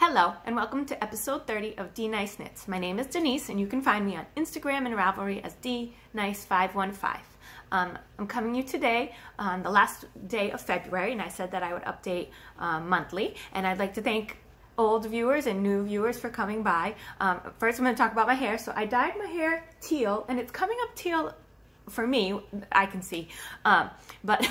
Hello and welcome to episode 30 of D Nice Knits. My name is Denise and you can find me on Instagram and Ravelry as DNice515. I'm coming to you today on the last day of February, and I said that I would update monthly, and I'd like to thank old viewers and new viewers for coming by. First I'm going to talk about my hair. So I dyed my hair teal, and it's coming up teal for me, I can see, but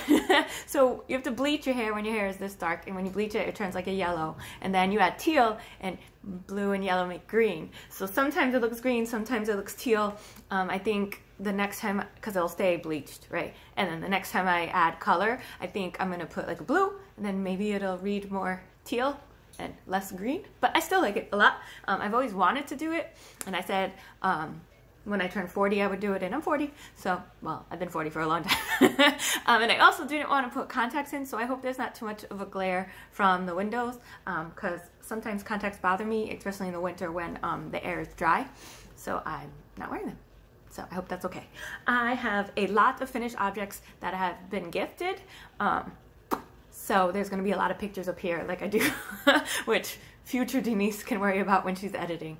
so you have to bleach your hair when your hair is this dark, and when you bleach it, it turns like a yellow, and then you add teal, and blue and yellow make green. So sometimes it looks green, sometimes it looks teal. I think the next time, because it'll stay bleached, right? And then the next time I add color, I think I'm gonna put like a blue, and then maybe it'll read more teal and less green, but I still like it a lot. I've always wanted to do it, and I said, when I turned 40, I would do it, and I'm 40, so, well, I've been 40 for a long time. And I also didn't want to put contacts in, so I hope there's not too much of a glare from the windows, because sometimes contacts bother me, especially in the winter when the air is dry, so I'm not wearing them. So I hope that's okay. I have a lot of finished objects that have been gifted, so there's going to be a lot of pictures up here like I do, which future Denise can worry about when she's editing.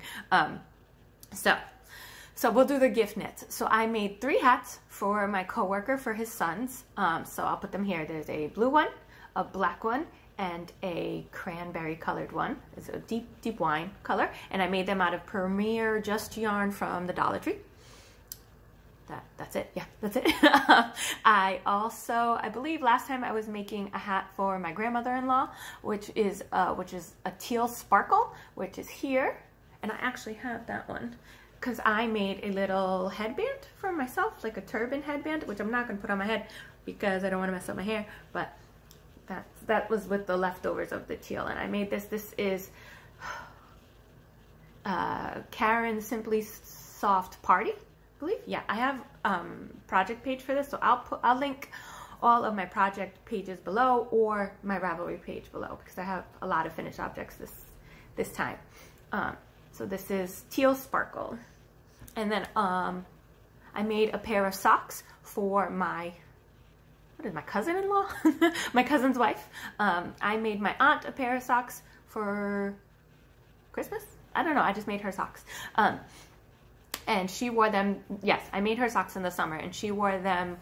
So we'll do the gift knits. So I made 3 hats for my coworker for his sons. So I'll put them here. There's a blue one, a black one, and a cranberry colored one. It's a deep wine color. And I made them out of Premier Just yarn from the Dollar Tree. That's it. Yeah, that's it. I believe last time I was making a hat for my grandmother-in-law, which is a teal sparkle, which is here. And I actually have that one, because I made a little headband for myself, like a turban headband, which I'm not going to put on my head because I don't want to mess up my hair, but that was with the leftovers of the teal, and I made this. This is Karen Simply Soft Party, I believe. Yeah, I have project page for this, so I'll link all of my project pages below, or my Ravelry page below, because I have a lot of finished objects this time. So this is Teal Sparkle. And then I made a pair of socks for my cousin-in-law? My cousin's wife. I made my aunt a pair of socks for Christmas? I don't know, I just made her socks. And she wore them, yes, I made her socks in the summer, and she wore them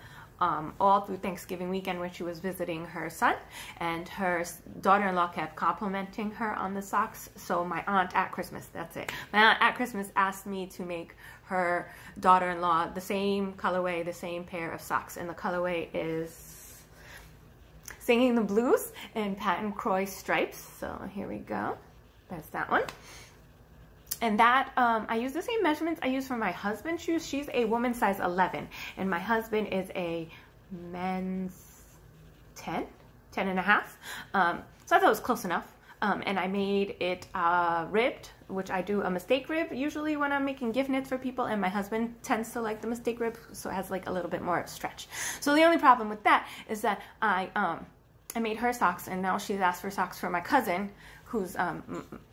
all through Thanksgiving weekend when she was visiting her son, and her daughter-in-law kept complimenting her on the socks. So my aunt at Christmas, that's it, my aunt at Christmas asked me to make her daughter-in-law the same colorway, the same pair of socks, and the colorway is Singing the Blues in Patent Croix stripes. So here we go, there's that one. And that, I use the same measurements I use for my husband's shoes. She's a woman's size 11, and my husband is a men's 10 and a half. So I thought it was close enough. And I made it ribbed, which I do a mistake rib usually when I'm making gift knits for people, and my husband tends to like the mistake rib, so it has like a little bit more stretch. So the only problem with that is that I made her socks, and now she's asked for socks for my cousin, who's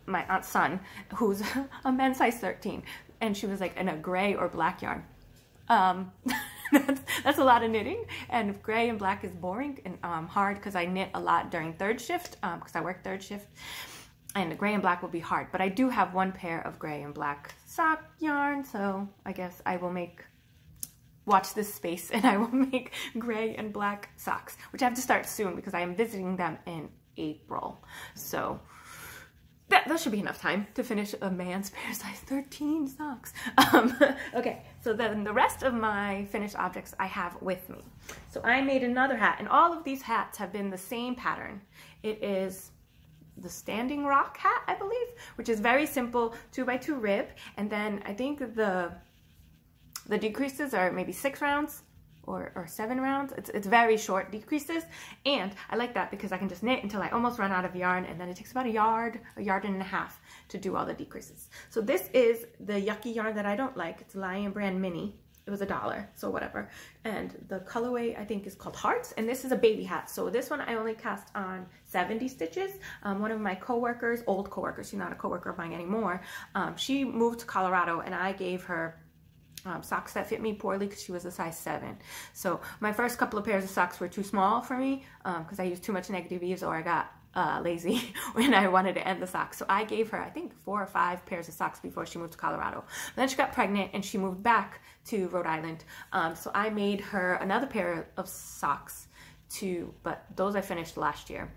my aunt's son, who's a men's size 13, and she was like in a gray or black yarn. That's a lot of knitting, and gray and black is boring and hard, because I knit a lot during third shift, because I work third shift, and the gray and black will be hard. But I do have one pair of gray and black sock yarn, so I guess I will watch this space, and I will make gray and black socks, which I have to start soon because I am visiting them in April. So that should be enough time to finish a man's pair size 13 socks. Okay, so then the rest of my finished objects I have with me. So I made another hat, and all of these hats have been the same pattern. It is the Standing Rock hat, I believe, which is very simple 2x2 rib, and then I think the decreases are maybe 6 rounds or 7 rounds. It's very short decreases, and I like that because I can just knit until I almost run out of yarn, and then it takes about a yard and a half to do all the decreases. So this is the yucky yarn that I don't like. It's Lion Brand Mini. It was $1, so whatever. And the colorway I think is called Hearts, and this is a baby hat. So this one I only cast on 70 stitches. One of my coworkers, old coworkers, she's not a coworker of mine anymore, she moved to Colorado, and I gave her socks that fit me poorly because she was a size 7. So my first couple of pairs of socks were too small for me because I used too much negative eaves, or I got lazy when I wanted to end the socks. So I gave her, I think, 4 or 5 pairs of socks before she moved to Colorado. Then she got pregnant and she moved back to Rhode Island. So I made her another pair of socks too, but those I finished last year.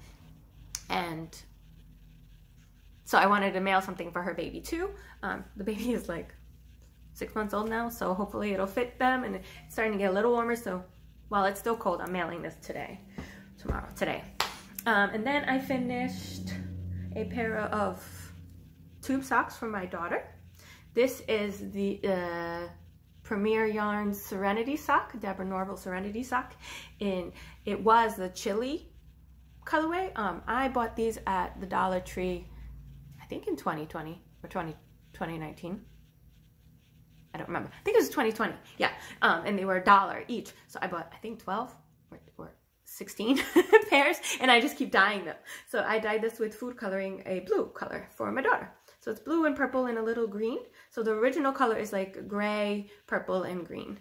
And so I wanted to mail something for her baby too. The baby is like 6 months old now, so hopefully it'll fit them, and it's starting to get a little warmer, so while it's still cold, I'm mailing this today. And then I finished a pair of tube socks for my daughter. This is the Premier Yarns Serenity sock, Deborah Norville Serenity sock. It was the chili colorway. I bought these at the Dollar Tree, I think in 2020 or 2019. I don't remember. I think it was 2020. Yeah. And they were $1 each. So I bought, I think, 12 or 16 pairs, and I just keep dyeing them. So I dyed this with food coloring, a blue color for my daughter. So it's blue and purple and a little green. So the original color is like gray, purple, and green.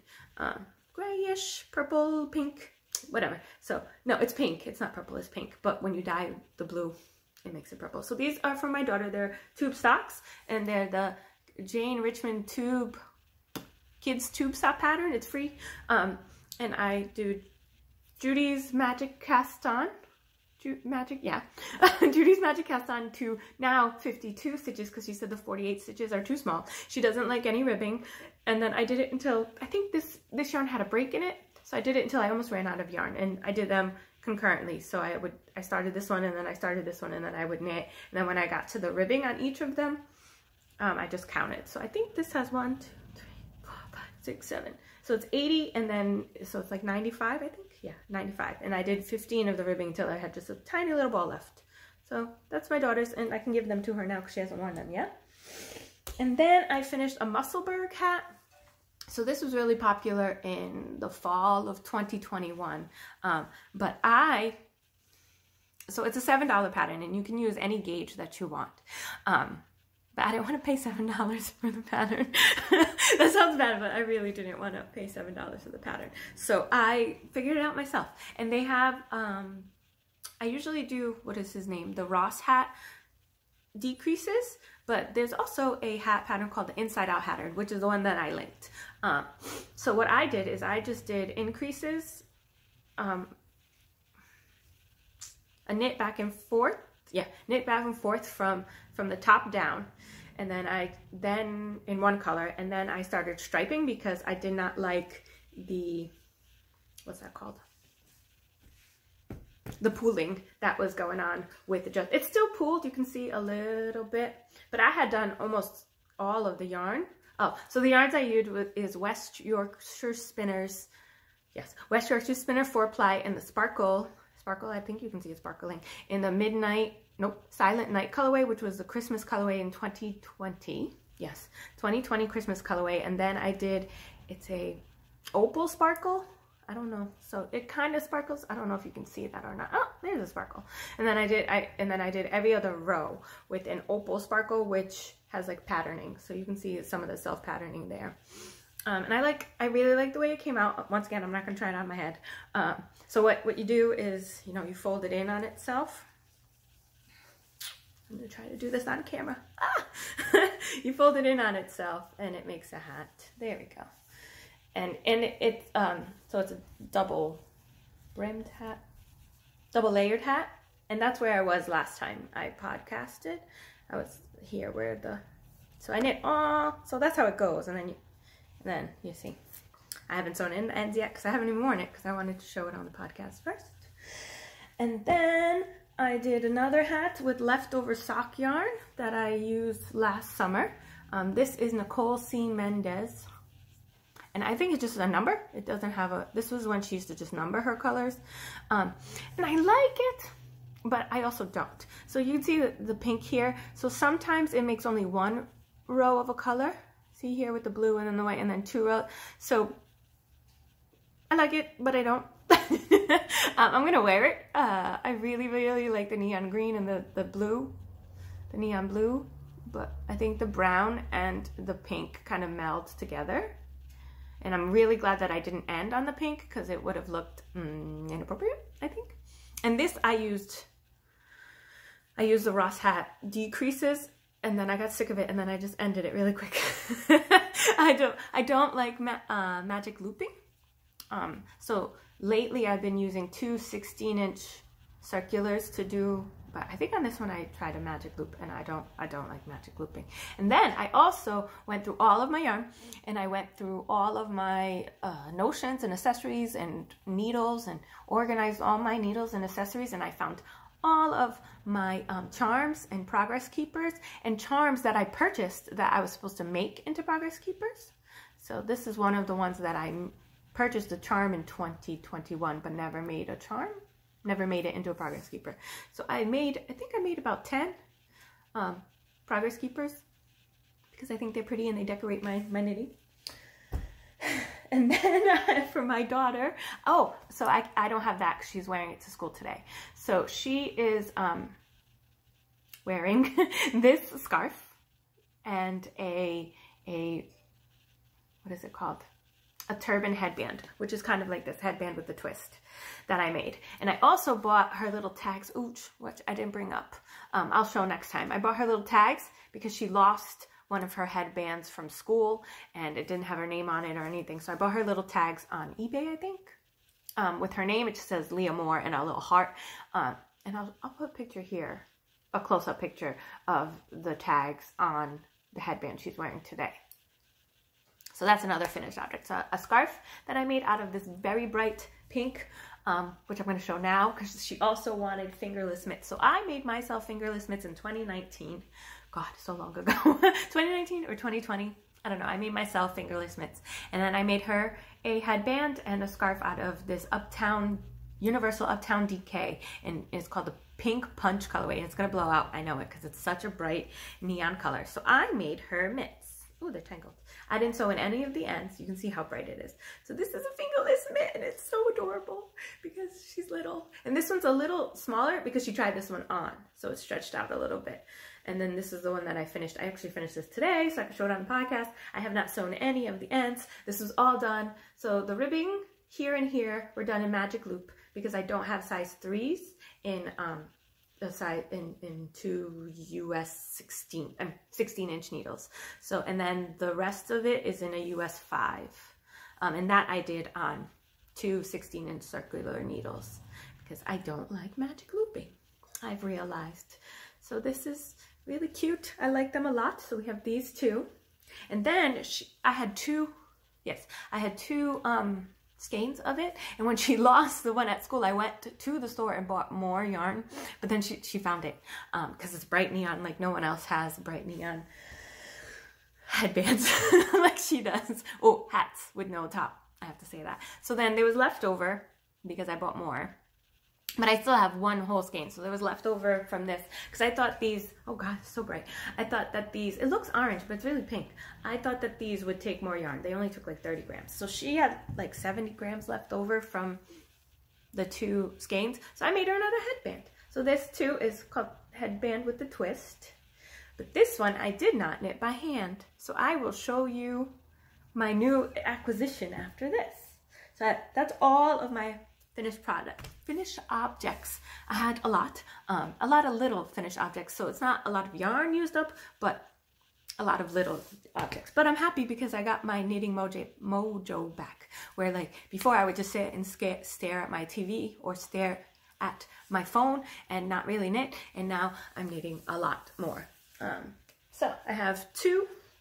Grayish, purple, pink, whatever. So no, it's pink. It's not purple, it's pink. But when you dye the blue, it makes it purple. So these are for my daughter. They're tube socks, and they're the Jane Richmond tube kids tube sock pattern. It's free. And I do Judy's Magic Cast On. Judy's Magic Cast On to now 52 stitches, because she said the 48 stitches are too small. She doesn't like any ribbing. And then I did it until, I think this yarn had a break in it. So I did it until I almost ran out of yarn, and I did them concurrently. So I started this one, and then I started this one, and then I would knit. And then when I got to the ribbing on each of them, I just counted. So I think this has 1, 2, 3, 4, 5, 6, 7. So it's 80, and then, so it's like 95, I think. Yeah, 95. And I did 15 of the ribbing till I had just a tiny little ball left. So that's my daughter's, and I can give them to her now because she hasn't worn them yet. And then I finished a Musselburgh hat. So this was really popular in the fall of 2021. So it's a $7 pattern, and you can use any gauge that you want. But I didn't want to pay $7 for the pattern. That sounds bad, but I really didn't want to pay $7 for the pattern. So I figured it out myself. And they have, I usually do, what is his name? The Ross hat decreases, but there's also a hat pattern called the Inside Out pattern, which is the one that I linked. So what I did is I just did increases, a knit back and forth. Yeah, knit back and forth from the top down, and then in one color, and then I started striping because I did not like the, what's that called? The pooling that was going on with the it's still pooled, you can see a little bit, but I had done almost all of the yarn. Oh, so the yarns I used is West Yorkshire Spinners, yes, West Yorkshire Spinner 4-ply, and the Sparkle, I think you can see it sparkling, in the Silent Night colorway, which was the Christmas colorway in 2020. Yes, 2020 Christmas colorway. And then I did, it's a opal sparkle. I don't know. So it kind of sparkles. I don't know if you can see that or not. Oh, there's a sparkle. And then I did every other row with an opal sparkle, which has like patterning. So you can see some of the self patterning there. And I really like the way it came out. Once again, I'm not going to try it on my head. So what you do is, you fold it in on itself. I'm going to try to do this on camera. You fold it in on itself, and it makes a hat. There we go. And so it's a double brimmed hat, double layered hat. And that's where I was last time I podcasted. I was here so I knit all, so that's how it goes. And then you see, I haven't sewn in the ends yet because I haven't even worn it because I wanted to show it on the podcast first. And then I did another hat with leftover sock yarn that I used last summer. This is Nicole C. Mendez. And I think it's just a number. It doesn't have this was when she used to just number her colors. And I like it, but I also don't. So you can see the pink here. So sometimes it makes only one row of a color. See here with the blue and then the white and then 2 rows. So I like it, but I don't. I'm gonna wear it. I really, really like the neon green and the neon blue, but I think the brown and the pink kind of meld together. And I'm really glad that I didn't end on the pink because it would have looked inappropriate, I think. And this I used I used the Ross hat decreases, and then I got sick of it, and then I just ended it really quick. I don't like magic looping. So lately I've been using two 16-inch circulars to do, but I think on this one I tried a magic loop, and I don't like magic looping. And then I also went through all of my yarn, and I went through all of my notions and accessories and needles, and organized all my needles and accessories, and I found all of my charms and progress keepers, and charms that I purchased that I was supposed to make into progress keepers. So this is one of the ones that I purchased a charm in 2021, but never made a charm, never made it into a progress keeper. So I think I made about 10 progress keepers, because I think they're pretty and they decorate my knitting. And then for my daughter, oh, so I don't have that because she's wearing it to school today. So she is wearing this scarf and a what is it called? A turban headband, which is kind of like this headband with the twist that I made. And I also bought her little tags, which I didn't bring up. I'll show next time. I bought her little tags because she lost one of her headbands from school, and it didn't have her name on it or anything. So I bought her little tags on eBay, I think, with her name. It just says Leah Moore and a little heart. And I'll put a picture here, a close-up picture of the tags on the headband she's wearing today. So that's another finished object. So a scarf that I made out of this very bright pink, which I'm going to show now because she also wanted fingerless mitts. So I made myself fingerless mitts in 2019. God, so long ago. 2019 or 2020. I don't know. I made myself fingerless mitts. And then I made her a headband and a scarf out of this Universal Uptown DK. And it's called the Pink Punch colorway. And it's going to blow out. I know it because it's such a bright neon color. So I made her mitts. Oh, they're tangled. I didn't sew in any of the ends. You can see how bright it is. So this is a fingerless mitt, and it's so adorable because she's little. And this one's a little smaller because she tried this one on. So it's stretched out a little bit. And then this is the one that I finished. I actually finished this today so I can show it on the podcast. I have not sewn any of the ends. This was all done. So the ribbing here and here were done in magic loop because I don't have size 3s in the size in two US 16-inch needles. So, and then the rest of it is in a US 5. And that I did on two 16-inch circular needles because I don't like magic looping, I've realized. So this is really cute. I like them a lot. So we have these two. And then I had two skeins of it, and when she lost the one at school, I went to the store and bought more yarn, but then she found it because it's bright neon, like no one else has bright neon headbands like she does. Oh, hats with no top, I have to say that. So then there was leftover because I bought more, but I still have one whole skein. So there was leftover from this because I thought these, oh God, it's so bright. I thought that these, it looks orange, but it's really pink. I thought that these would take more yarn. They only took like 30 grams. So she had like 70 grams left over from the two skeins. So I made her another headband. So this too is called headband with the twist. But this one I did not knit by hand. So I will show you my new acquisition after this. So that's all of my finished objects. I had a lot of little finished objects, so it's not a lot of yarn used up, but a lot of little objects. But I'm happy because I got my knitting mojo back, where like before I would just sit and stare at my TV or stare at my phone and not really knit, and now I'm knitting a lot more. So I have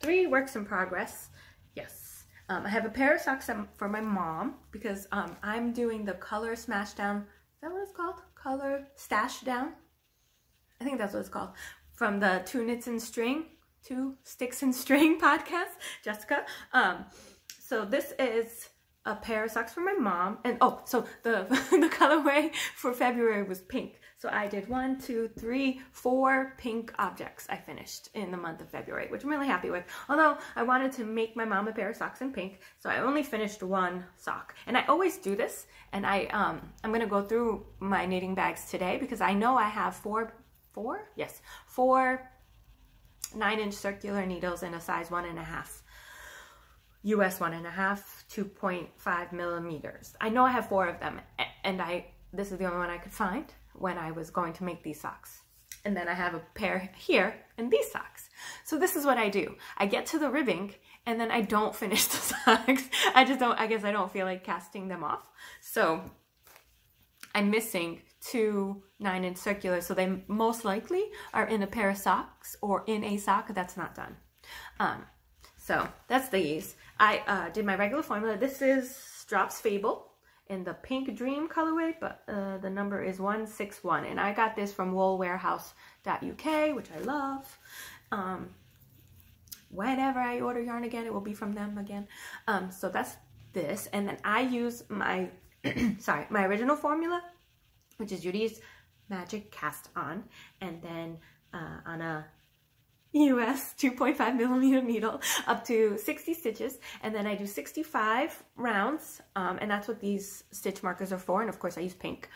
3 works in progress. Yes. I have a pair of socks for my mom because I'm doing the color smash down. Is that what it's called? Color stash down? I think that's what it's called. From the Two Sticks and String podcast, Jessica. So this is a pair of socks for my mom. And oh, so the colorway for February was pink. So I did 1, 2, 3, 4 pink objects I finished in the month of February, which I'm really happy with. Although I wanted to make my mom a pair of socks in pink, so I only finished 1 sock. And I always do this, and I'm gonna go through my knitting bags today because I know I have 4 9-inch circular needles in a size 1.5. US 1.5, 2.5 millimeters. I know I have 4 of them, and this is the only one I could find when I was going to make these socks. And then I have a pair here in these socks. So this is what I do. I get to the ribbing and then I don't finish the socks. I guess I don't feel like casting them off. So I'm missing 2 9-inch circulars. So they most likely are in a pair of socks or in a sock that's not done. So that's these. I did my regular formula. This is Drops Fable in the Pink Dream colorway, but the number is 161. And I got this from woolwarehouse.uk, which I love. Whenever I order yarn again, it will be from them again. So that's this. And then I use my, sorry, my original formula, which is Judy's Magic Cast On. And then on a US 2.5 millimeter needle up to 60 stitches, and then I do 65 rounds, and that's what these stitch markers are for. And of course I use pink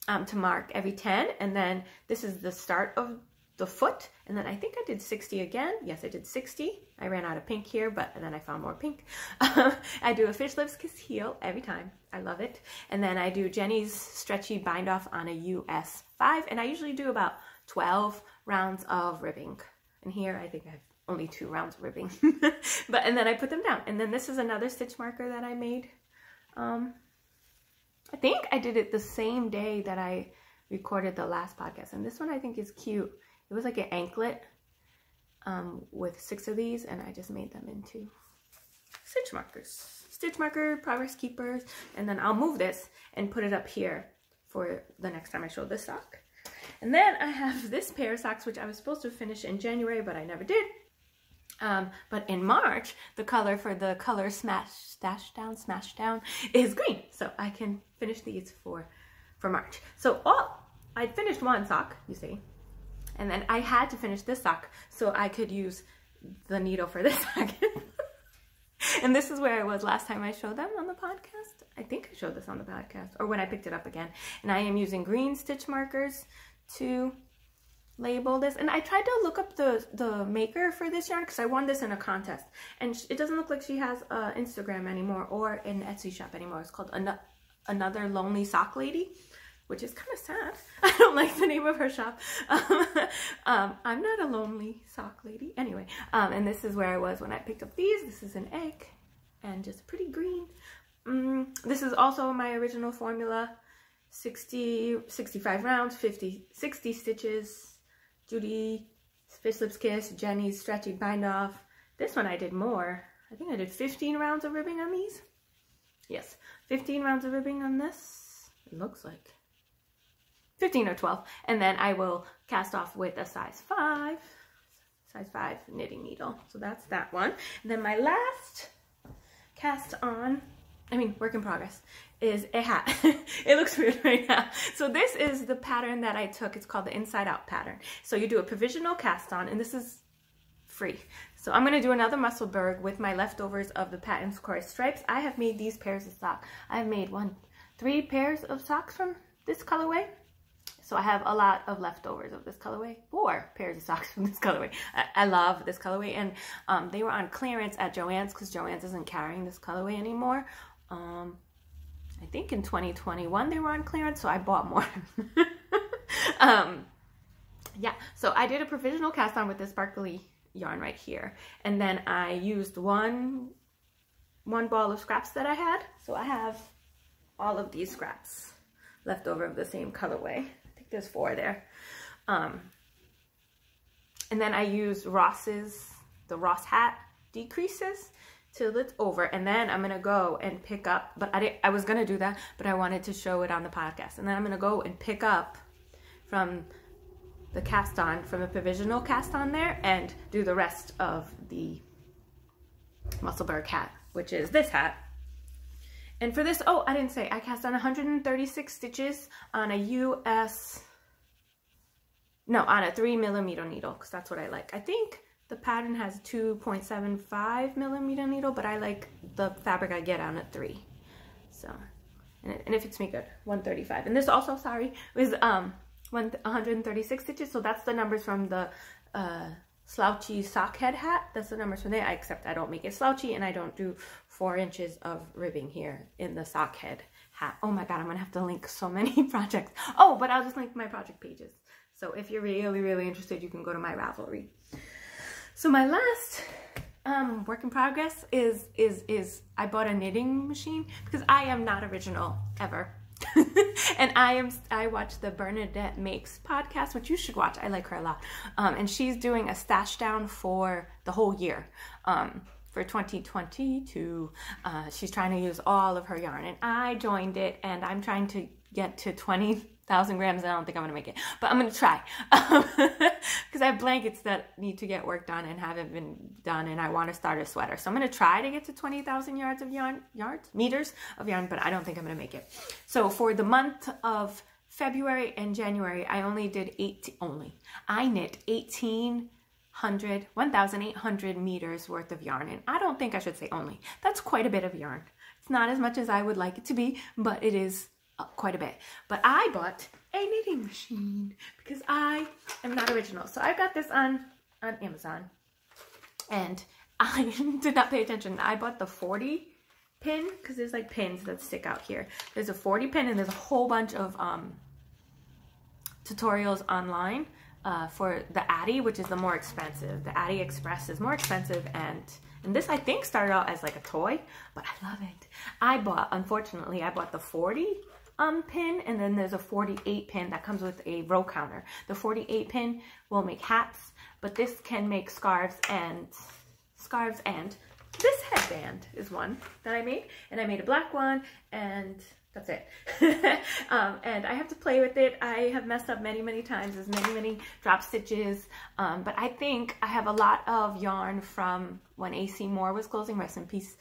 to mark every 10, and then this is the start of the foot, and then I think I did 60 again. Yes, I did 60. I ran out of pink here, but then I found more pink. I do a fish lips kiss heel every time. I love it. And then I do Jenny's stretchy bind off on a US 5, and I usually do about 12 rounds of ribbing. And here I think I have only 2 rounds of ribbing. And then I put them down. And then this is another stitch marker that I made. I think I did it the same day that I recorded the last podcast. And this one I think is cute. It was like an anklet with 6 of these, and I just made them into stitch markers. Stitch marker, progress keepers. And then I'll move this and put it up here for the next time I show this sock. And then I have this pair of socks, which I was supposed to finish in January, but I never did. But in March, the color for the color smash down is green. So I can finish these for March. So I finished one sock, you see. And then I had to finish this sock so I could use the needle for this sock. And this is where I was last time I showed them on the podcast. I think I showed this on the podcast, or when I picked it up again. And I am using green stitch markers to label this. And I tried to look up the maker for this yarn because I won this in a contest. And it doesn't look like she has Instagram anymore or an Etsy shop anymore. It's called Another Lonely Sock Lady, which is kind of sad. I don't like the name of her shop. I'm not a lonely sock lady. Anyway, and this is where I was when I picked up these. This is an egg and just pretty green. This is also my original formula. 65 rounds, 60 stitches. Judy, Fish Lips Kiss, Jenny's Stretchy Bind Off. This one I did more. I think I did 15 rounds of ribbing on these. Yes, 15 rounds of ribbing on this. It looks like 15 or 12. And then I will cast off with a size 5 knitting needle. So that's that one. And then my last work in progress, is a hat. It looks weird right now. So this is the pattern that I took. It's called the Inside Out pattern. So you do a provisional cast on, and this is free. So I'm going to do another Musselburgh with my leftovers of the Pattern Square stripes. I have made these pairs of socks. I've made 3 pairs of socks from this colorway. So I have a lot of leftovers of this colorway. 4 pairs of socks from this colorway. I love this colorway. And they were on clearance at Joann's because Joann's isn't carrying this colorway anymore. I think in 2021 they were on clearance, so I bought more. Yeah, so I did a provisional cast on with this sparkly yarn right here. And then I used one ball of scraps that I had. So I have all of these scraps left over of the same colorway. I think there's 4 there. And then I used the Ross hat decreases till it's over, and then I'm gonna go and pick up, but I was gonna do that, but I wanted to show it on the podcast. And then I'm gonna go and pick up from the cast on, from the provisional cast on there, and do the rest of the Musselburgh hat, which is this hat. And for this, oh, I didn't say, I cast on 136 stitches on a on a 3 millimeter needle, because that's what I like. I think the pattern has 2.75 millimeter needle, but I like the fabric I get on a 3. So, and it fits me good, 135. And this also, sorry, was 136 stitches. So that's the numbers from the slouchy sock head hat. That's the numbers from there, except I don't make it slouchy, and I don't do 4 inches of ribbing here in the sock head hat. Oh my God, I'm gonna have to link so many projects. Oh, but I'll just link my project pages. So if you're really, really interested, you can go to my Ravelry. So my last work in progress is I bought a knitting machine because I am not original ever. And I watch the Bernadette Makes podcast, which you should watch. I like her a lot. And she's doing a stash down for the whole year. For 2022, she's trying to use all of her yarn, and I joined it, and I'm trying to get to 20,000 grams. I don't think I'm gonna make it, but I'm gonna try because I have blankets that need to get work done and haven't been done, and I want to start a sweater. So I'm gonna try to get to 20,000 meters of yarn, but I don't think I'm gonna make it. So for the month of February and January, I only did I knit 1,800 meters worth of yarn, and I don't think I should say only. That's quite a bit of yarn. It's not as much as I would like it to be, but it is quite a bit. But I bought a knitting machine because I am not original. So I got this on Amazon, and I did not pay attention. I bought the 40 pin because there's like pins that stick out here. There's a 40 pin, and there's a whole bunch of tutorials online for the Addy, which is the more expensive. The Addy Express is more expensive, and this I think started out as like a toy, but I love it. Unfortunately, I bought the 40 pin, and then there's a 48 pin that comes with a row counter. The 48 pin will make hats, but this can make scarves, and this headband is one that I made, and I made a black one, and that's it. And I have to play with it. I have messed up many times. There's many drop stitches. But I think I have a lot of yarn from when AC Moore was closing, rest in peace,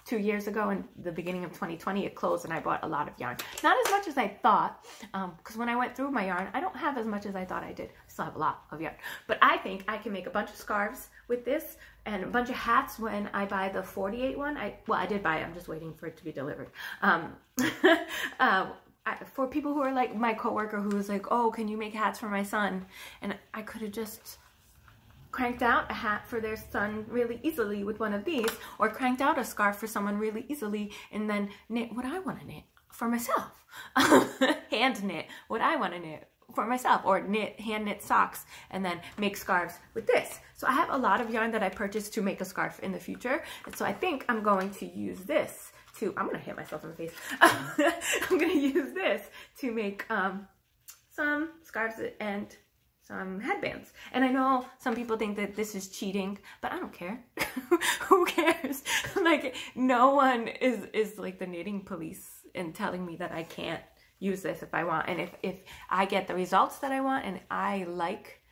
2 years ago in the beginning of 2020. It closed, and I bought a lot of yarn. Not as much as I thought, because when I went through my yarn, I don't have as much as I thought I did. I still have a lot of yarn. But I think I can make a bunch of scarves with this and a bunch of hats when I buy the 48 one. I did buy it. I'm just waiting for it to be delivered. For people who are like my coworker who was like, oh, can you make hats for my son? And I could have just cranked out a hat for their son really easily with one of these, or cranked out a scarf for someone really easily, and then knit what I want to knit for myself. Hand knit what I want to knit for myself, or hand knit socks, and then make scarves with this. So I have a lot of yarn that I purchased to make a scarf in the future, and so I think I'm going to use this to, I'm gonna hit myself in the face. I'm gonna use this to make some scarves and some headbands. And I know some people think that this is cheating, but I don't care. Who cares? Like, no one is like the knitting police and telling me that I can't use this if I want. And if I get the results that I want and I like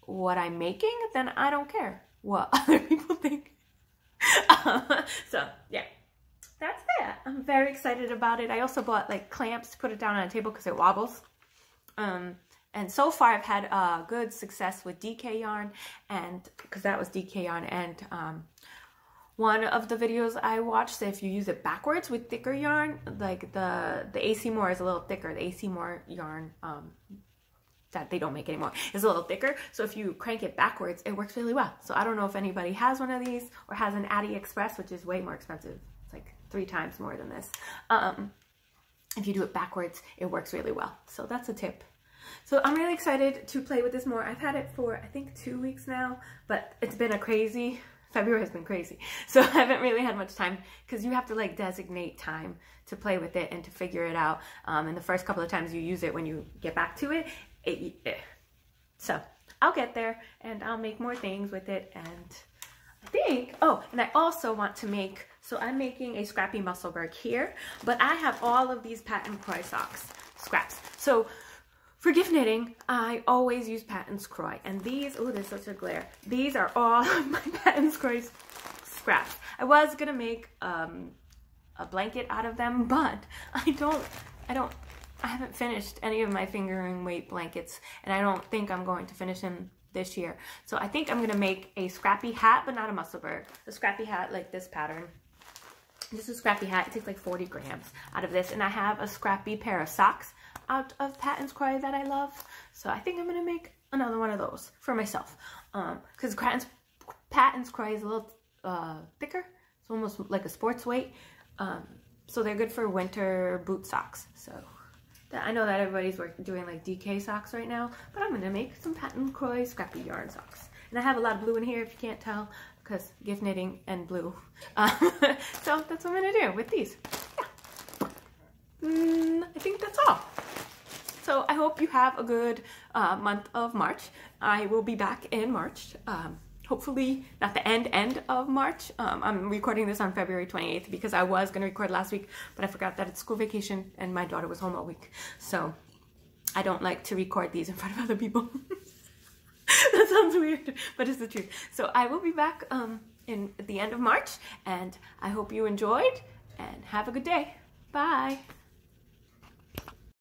what I'm making, then I don't care what other people think. So yeah, that's that. I'm very excited about it. I also bought like clamps to put it down on a table because it wobbles. And so far I've had good success with DK yarn, and because that was DK yarn, and one of the videos I watched said if you use it backwards with thicker yarn, like the AC Moore is a little thicker. The AC Moore yarn that they don't make anymore is a little thicker. So if you crank it backwards, it works really well. So I don't know if anybody has one of these or has an Addy Express, which is way more expensive. It's like 3 times more than this. If you do it backwards, it works really well. So that's a tip. So I'm really excited to play with this more. I've had it for, I think, 2 weeks now, but it's been a crazy, February has been crazy. So I haven't really had much time, because you have to like designate time to play with it and to figure it out. And the first couple of times you use it, when you get back to it, so I'll get there and I'll make more things with it. And I think, oh, and I also want to make, so I'm making a scrappy Musselburgh here, but I have all of these Pattern Croy socks, scraps. So for gift knitting, I always use Pattern Croy, and these, oh, there's such a glare. These are all of my Pattern Croy scraps. I was gonna make a blanket out of them, but I haven't finished any of my fingering weight blankets, and I don't think I'm going to finish them this year. So I think I'm gonna make a scrappy hat, but not a Musselburgh. A scrappy hat like this pattern. This is a scrappy hat. It takes like 40 grams out of this, and I have a scrappy pair of socks out of Pattern Croy that I love. So I think I'm gonna make another one of those for myself, because Pattern Croy is a little thicker. It's almost like a sports weight, so they're good for winter boot socks. So I know that everybody's doing like DK socks right now, but I'm gonna make some patent Croy scrappy yarn socks. And I have a lot of blue in here if you can't tell, because gift knitting and blue. So that's what I'm gonna do with these. Yeah. I think that's all. So I hope you have a good month of March. I will be back in March. Hopefully not the end of March. I'm recording this on February 28th because I was going to record last week, but I forgot that it's school vacation and my daughter was home all week. So I don't like to record these in front of other people. That sounds weird, but it's the truth. So I will be back at the end of March, and I hope you enjoyed and have a good day. Bye.